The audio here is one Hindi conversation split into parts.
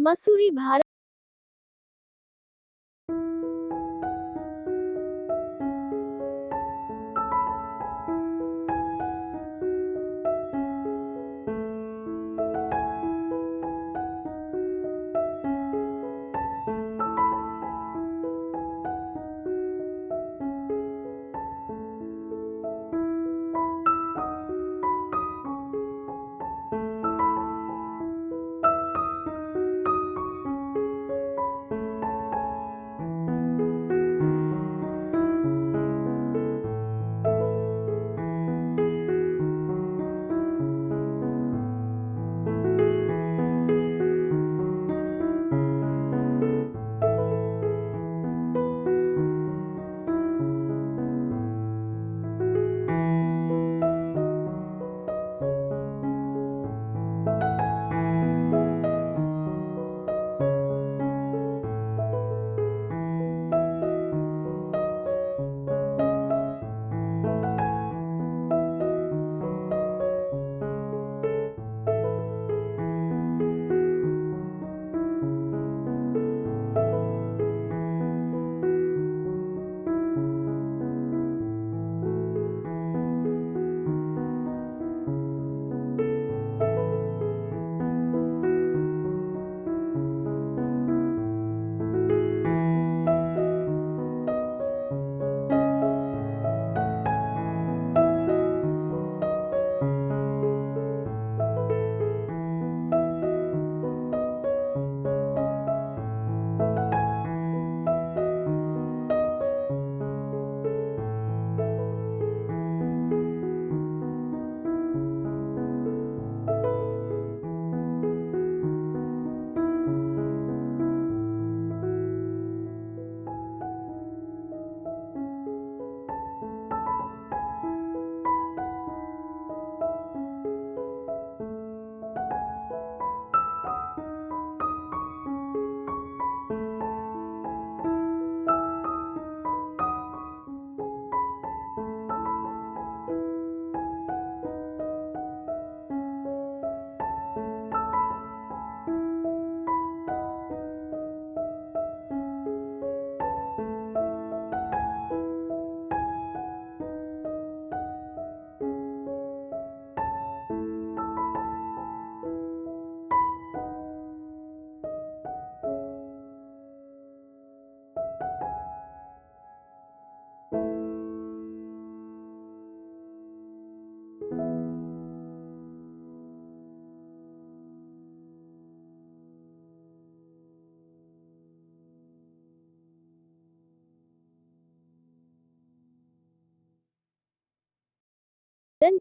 मसूरी भारत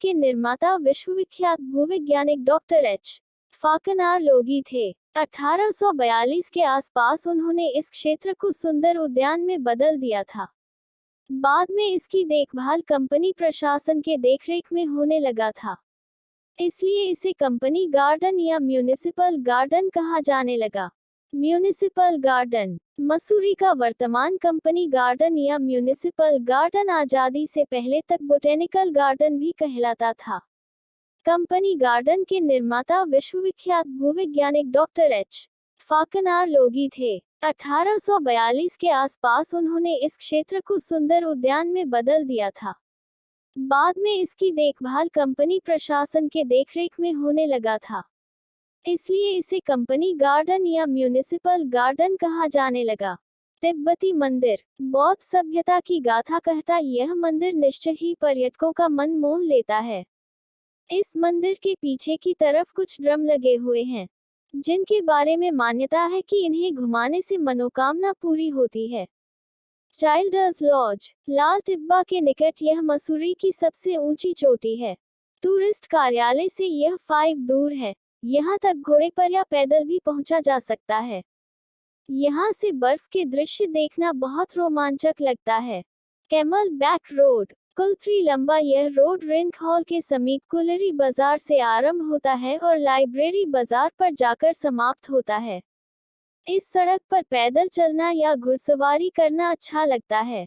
के निर्माता विश्वविख्यात भूवैज्ञानिक डॉक्टर एच फाकनार लोगी थे। 1842 के आसपास उन्होंने इस क्षेत्र को सुंदर उद्यान में बदल दिया था। बाद में इसकी देखभाल कंपनी प्रशासन के देखरेख में होने लगा था, इसलिए इसे कंपनी गार्डन या म्यूनिसिपल गार्डन कहा जाने लगा। म्यूनिसिपल गार्डन मसूरी का वर्तमान कंपनी गार्डन या म्यूनिसिपल गार्डन आजादी से पहले तक बोटेनिकल गार्डन भी कहलाता था। कंपनी गार्डन के निर्माता विश्वविख्यात भूवैज्ञानिक डॉक्टर एच फाकनार लोगी थे। 1842 के आसपास उन्होंने इस क्षेत्र को सुंदर उद्यान में बदल दिया था। बाद में इसकी देखभाल कंपनी प्रशासन के देखरेख में होने लगा था, इसलिए इसे कंपनी गार्डन या म्यूनिसिपल गार्डन कहा जाने लगा। तिब्बती मंदिर बौद्ध सभ्यता की गाथा कहता यह मंदिर निश्चय ही पर्यटकों का मन मोह लेता है। इस मंदिर के पीछे की तरफ कुछ ड्रम लगे हुए हैं, जिनके बारे में मान्यता है कि इन्हें घुमाने से मनोकामना पूरी होती है। चाइल्डर्स लॉज लाल टिब्बा के निकट यह मसूरी की सबसे ऊंची चोटी है। टूरिस्ट कार्यालय से यह 5 दूर है। यहाँ तक घोड़े पर या पैदल भी पहुंचा जा सकता है। यहाँ से बर्फ के दृश्य देखना बहुत रोमांचक लगता है। कैमल बैक रोड कुल 3 लंबा यह रोड रिंक हॉल के समीप कुलरी बाजार से आरंभ होता है और लाइब्रेरी बाजार पर जाकर समाप्त होता है। इस सड़क पर पैदल चलना या घुड़सवारी करना अच्छा लगता है।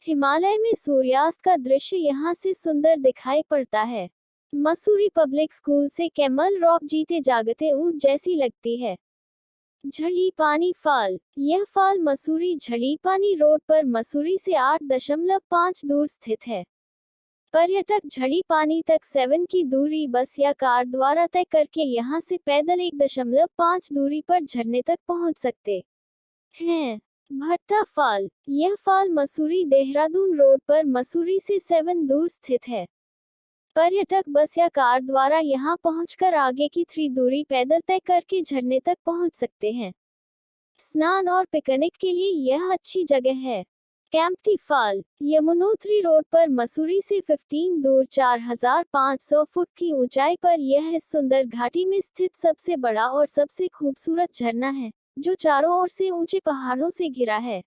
हिमालय में सूर्यास्त का दृश्य यहाँ से सुंदर दिखाई पड़ता है। मसूरी पब्लिक स्कूल से कैमल रॉक जीते जागते ऊंट जैसी लगती है। झड़ी पानी फॉल। यह फॉल मसूरी झड़ी पानी रोड पर मसूरी से 8.5 दूर स्थित है। पर्यटक झड़ी पानी तक 7 की दूरी बस या कार द्वारा तय करके यहां से पैदल 1.5 दूरी पर झरने तक पहुंच सकते हैं। भट्टा फॉल। यह फॉल मसूरी देहरादून रोड पर मसूरी से 7 दूर स्थित है। पर्यटक बस या कार द्वारा यहां पहुंचकर आगे की 3 दूरी पैदल तय करके झरने तक पहुंच सकते हैं। स्नान और पिकनिक के लिए यह अच्छी जगह है। कैंपटी फॉल। यमुनोत्री रोड पर मसूरी से 15 दूर 4500 फुट की ऊंचाई पर यह इस सुंदर घाटी में स्थित सबसे बड़ा और सबसे खूबसूरत झरना है, जो चारों ओर से ऊंचे पहाड़ों से घिरा है।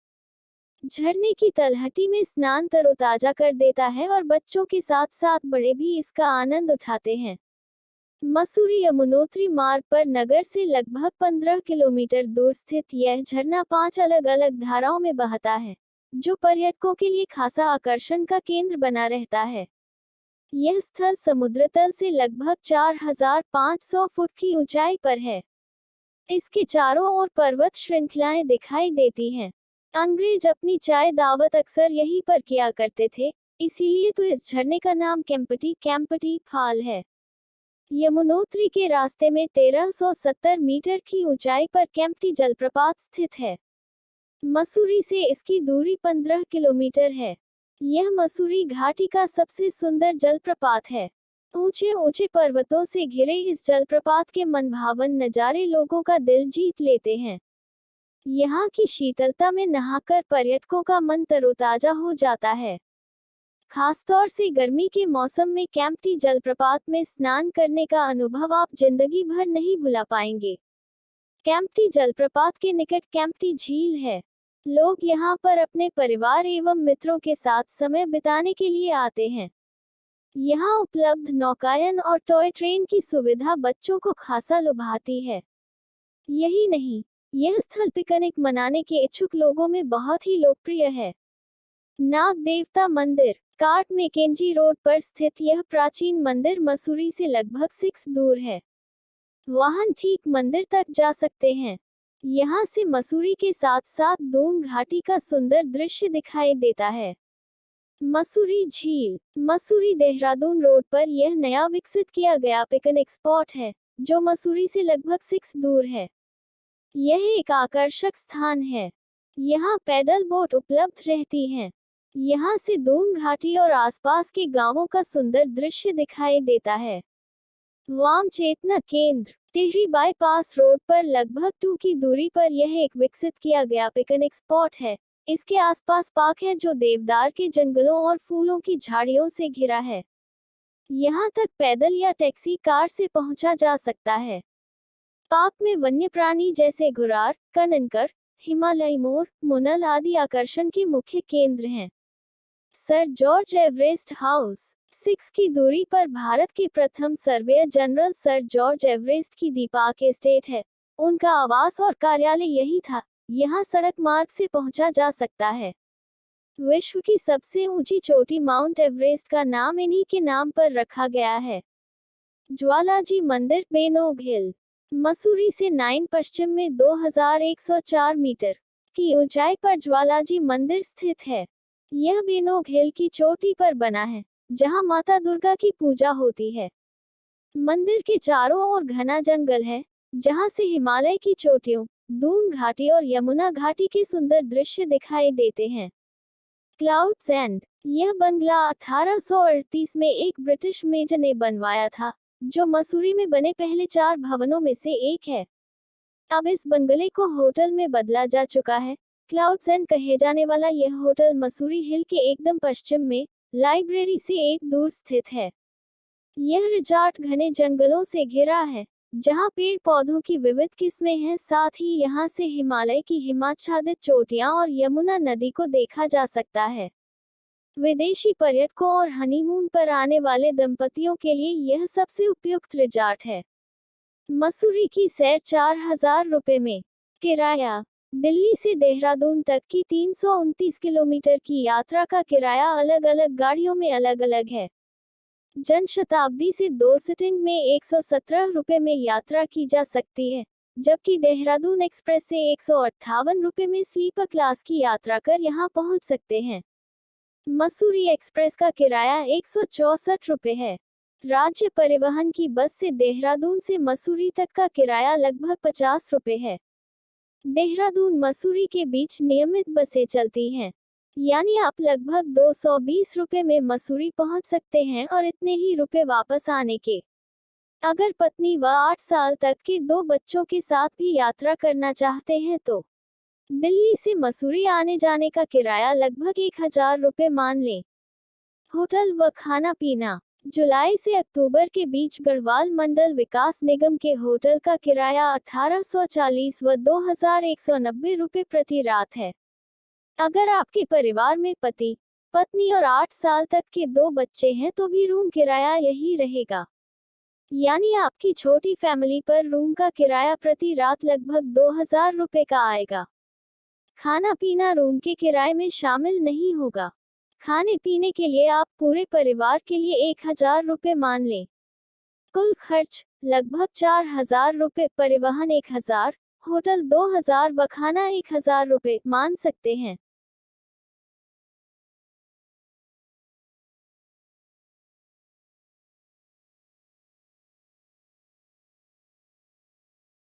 झरने की तलहटी में स्नान तरोताजा कर देता है और बच्चों के साथ साथ बड़े भी इसका आनंद उठाते हैं। मसूरी यमुनोत्री मार्ग पर नगर से लगभग 15 किलोमीटर दूर स्थित यह झरना 5 अलग अलग धाराओं में बहता है, जो पर्यटकों के लिए खासा आकर्षण का केंद्र बना रहता है। यह स्थल समुद्र तल से लगभग 4500 फुट की ऊंचाई पर है। इसके चारों ओर पर्वत श्रृंखलाएं दिखाई देती हैं। अंग्रेज अपनी चाय दावत अक्सर यहीं पर किया करते थे, इसीलिए तो इस झरने का नाम कैंपटी फॉल है। यमुनोत्री के रास्ते में 1370 मीटर की ऊंचाई पर कैंपटी जलप्रपात स्थित है। मसूरी से इसकी दूरी 15 किलोमीटर है। यह मसूरी घाटी का सबसे सुंदर जलप्रपात है। ऊंचे ऊंचे पर्वतों से घिरे इस जलप्रपात के मनभावन नजारे लोगों का दिल जीत लेते हैं। यहाँ की शीतलता में नहाकर पर्यटकों का मन तरोताजा हो जाता है। खासतौर से गर्मी के मौसम में कैंपटी जलप्रपात में स्नान करने का अनुभव आप जिंदगी भर नहीं भुला पाएंगे। कैंपटी जलप्रपात के निकट कैंपटी झील है। लोग यहाँ पर अपने परिवार एवं मित्रों के साथ समय बिताने के लिए आते हैं। यहाँ उपलब्ध नौकायन और टॉय ट्रेन की सुविधा बच्चों को खासा लुभाती है। यही नहीं, यह स्थल पिकनिक मनाने के इच्छुक लोगों में बहुत ही लोकप्रिय है। नाग देवता मंदिर। कार्ट मैकेंजी रोड पर स्थित यह प्राचीन मंदिर मसूरी से लगभग 6 दूर है। वाहन ठीक मंदिर तक जा सकते हैं। यहाँ से मसूरी के साथ साथ दून घाटी का सुंदर दृश्य दिखाई देता है। मसूरी झील। मसूरी देहरादून रोड पर यह नया विकसित किया गया पिकनिक स्पॉट है, जो मसूरी से लगभग 6 दूर है। यह एक आकर्षक स्थान है। यहाँ पैदल बोट उपलब्ध रहती हैं। यहाँ से दून घाटी और आसपास के गांवों का सुंदर दृश्य दिखाई देता है। वाम चेतना केंद्र। टिहरी बाईपास रोड पर लगभग 2 की दूरी पर यह एक विकसित किया गया पिकनिक स्पॉट है। इसके आसपास पार्क है जो देवदार के जंगलों और फूलों की झाड़ियों से घिरा है। यहाँ तक पैदल या टैक्सी कार से पहुंचा जा सकता है। पार्क में वन्य प्राणी जैसे घुरार, कननकर, हिमालयी मोर, मुनल आदि आकर्षण के मुख्य केंद्र हैं। Sir George Everest house. 6 की दूरी पर भारत के प्रथम surveyor general sir George Everest की दीपाक एस्टेट है। उनका आवास और कार्यालय यही था। यहाँ सड़क मार्ग से पहुंचा जा सकता है। विश्व की सबसे ऊंची चोटी माउंट एवरेस्ट का नाम इन्हीं के नाम पर रखा गया है। ज्वालाजी मंदिर बेनोग हिल। मसूरी से 9 पश्चिम में 2104 मीटर की ऊंचाई पर ज्वालाजी मंदिर स्थित है। यह बेनोग हिल की चोटी पर बना है, जहां माता दुर्गा की पूजा होती है। मंदिर के चारों ओर घना जंगल है, जहां से हिमालय की चोटियों, दून घाटी और यमुना घाटी के सुंदर दृश्य दिखाई देते हैं। Clouds and. यह बंगला 1838 में एक ब्रिटिश मेजर ने बनवाया था, जो मसूरी में बने पहले 4 भवनों में से एक है। अब इस बंगले को होटल में बदला जा चुका है। क्लाउड्स एंड कहे जाने वाला यह होटल मसूरी हिल के एकदम पश्चिम में लाइब्रेरी से 1 दूर स्थित है। यह रिजॉर्ट घने जंगलों से घिरा है, जहां पेड़ पौधों की विविध किस्में हैं। साथ ही यहां से हिमालय की हिमाच्छादित चोटियां और यमुना नदी को देखा जा सकता है। विदेशी पर्यटकों और हनीमून पर आने वाले दंपतियों के लिए यह सबसे उपयुक्त रिजॉर्ट है। मसूरी की सैर 4000 रुपए में। किराया। दिल्ली से देहरादून तक की 329 किलोमीटर की यात्रा का किराया अलग अलग गाड़ियों में अलग अलग है। जनशताब्दी से 2 सिटिंग में 117 रुपए में यात्रा की जा सकती है। जबकि देहरादून एक्सप्रेस से 158 रुपये में स्लीपर क्लास की यात्रा कर यहां पहुंच सकते हैं। मसूरी एक्सप्रेस का किराया 164 रुपये है। राज्य परिवहन की बस से देहरादून से मसूरी तक का किराया लगभग 50 रुपये है। देहरादून मसूरी के बीच नियमित बसें चलती हैं, यानी आप लगभग 220 रुपये में मसूरी पहुंच सकते हैं और इतने ही रुपए वापस आने के। अगर पत्नी व 8 साल तक के 2 बच्चों के साथ भी यात्रा करना चाहते हैं तो दिल्ली से मसूरी आने जाने का किराया लगभग 1000 रुपये मान लें। होटल व खाना पीना। जुलाई से अक्टूबर के बीच गढ़वाल मंडल विकास निगम के होटल का किराया 1840 व 2190 रुपये प्रति रात है। अगर आपके परिवार में पति, पत्नी और 8 साल तक के 2 बच्चे हैं तो भी रूम किराया यही रहेगा, यानी आपकी छोटी फैमिली पर रूम का किराया प्रति रात लगभग 2000 रुपये का आएगा। खाना पीना रूम के किराए में शामिल नहीं होगा। खाने पीने के लिए आप पूरे परिवार के लिए 1000 रुपये मान लें। कुल खर्च लगभग 4000 रुपये, परिवहन 1000, होटल 2000 व खाना 1000 रुपये मान सकते हैं।